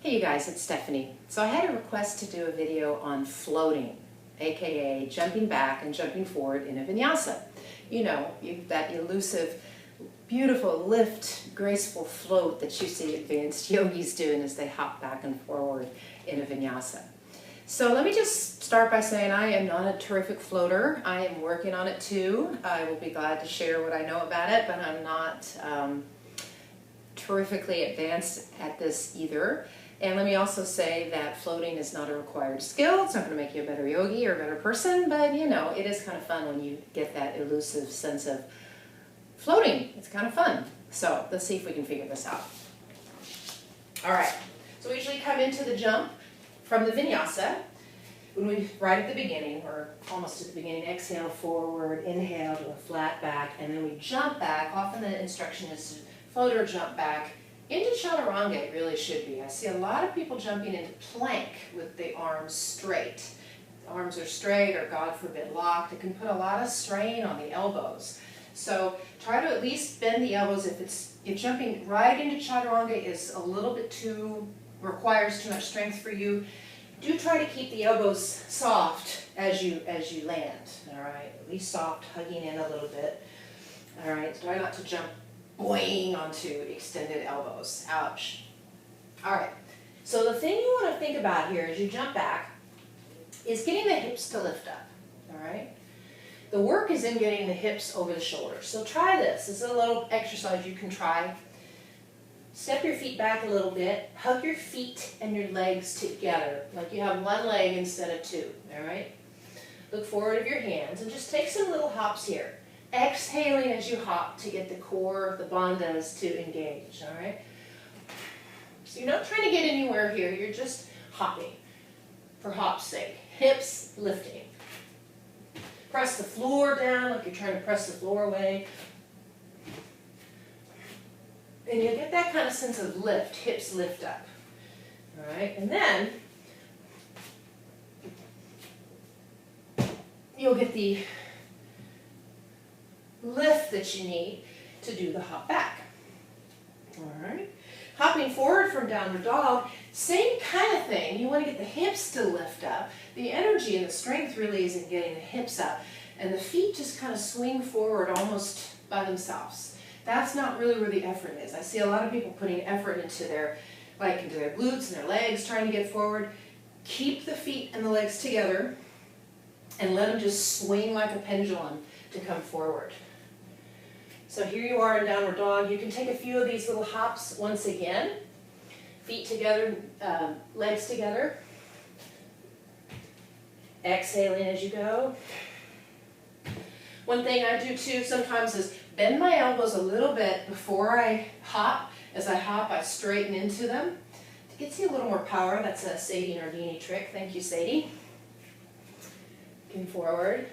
Hey you guys, it's Stephanie. So I had a request to do a video on floating, aka jumping back and jumping forward in a vinyasa. You know, that elusive, beautiful lift, graceful float that you see advanced yogis doing as they hop back and forward in a vinyasa. So let me just start by saying I am not a terrific floater. I am working on it too. I will be glad to share what I know about it, but I'm not terrifically advanced at this either. And let me also say that floating is not a required skill. It's not going to make you a better yogi or a better person, but you know, it is kind of fun when you get that elusive sense of floating. It's kind of fun. So let's see if we can figure this out. All right, so we usually come into the jump from the vinyasa. When we, right at the beginning, or almost at the beginning, exhale forward, inhale to a flat back, and then we jump back. Often the instruction is to float or jump back. Into chaturanga it really should be. I see a lot of people jumping into plank with the arms straight. The arms are straight or God forbid locked. It can put a lot of strain on the elbows. So try to at least bend the elbows. If jumping right into chaturanga is a little bit requires too much strength for you, do try to keep the elbows soft as you land. All right, at least soft, hugging in a little bit. All right, try not to jump boing onto extended elbows. Ouch. All right, so the thing you want to think about here as you jump back is getting the hips to lift up. All right, the work is in getting the hips over the shoulders. So try this. This is a little exercise you can try. Step your feet back a little bit. Hug your feet and your legs together, like you have one leg instead of two. All right, look forward of your hands and just take some little hops here. Exhaling as you hop to get the core, the bandhas to engage, all right? So you're not trying to get anywhere here, you're just hopping for hop's sake. Hips lifting. Press the floor down like you're trying to press the floor away. And you'll get that kind of sense of lift, hips lift up, all right? And then you'll get the lift that you need to do the hop back. All right. Hopping forward from downward dog, same kind of thing. You want to get the hips to lift up. The energy and the strength really is in getting the hips up, and the feet just kind of swing forward almost by themselves. That's not really where the effort is. I see a lot of people putting effort into their glutes and their legs, trying to get forward. Keep the feet and the legs together and let them just swing like a pendulum to come forward. So here you are in downward dog. You can take a few of these little hops once again. Feet together, legs together. Exhaling as you go. One thing I do too sometimes is bend my elbows a little bit before I hop. As I hop, I straighten into them. To get you a little more power, that's a Sadie Nardini trick. Thank you, Sadie. Looking forward.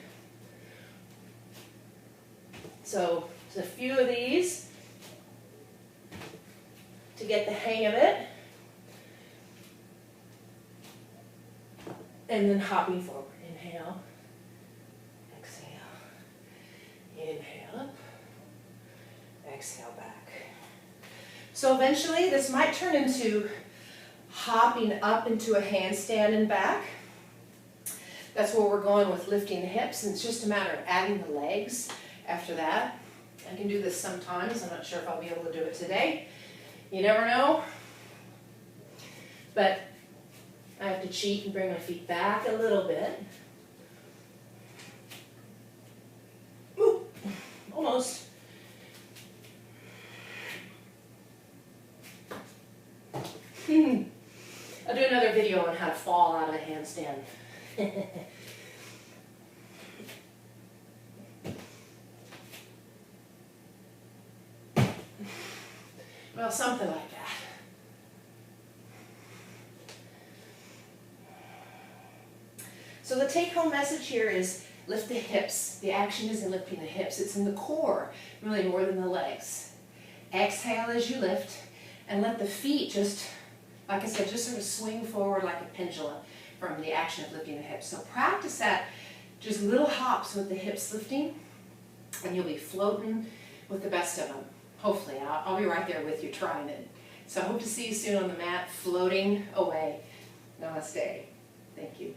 So a few of these to get the hang of it. And then hopping forward. Inhale, exhale, inhale up, exhale back. So eventually this might turn into hopping up into a handstand and back. That's where we're going with lifting the hips, and it's just a matter of adding the legs after that. I can do this sometimes. I'm not sure if I'll be able to do it today. You never know. But I have to cheat and bring my feet back a little bit. Ooh, almost. I'll do another video on how to fall out of a handstand. Well, something like that. So the take-home message here is lift the hips. The action is in lifting the hips. It's in the core, really more than the legs. Exhale as you lift, and let the feet just, like I said, just sort of swing forward like a pendulum from the action of lifting the hips. So practice that, just little hops with the hips lifting, and you'll be floating with the best of them. Hopefully, I'll be right there with you trying it. So I hope to see you soon on the mat, floating away. Namaste. Thank you.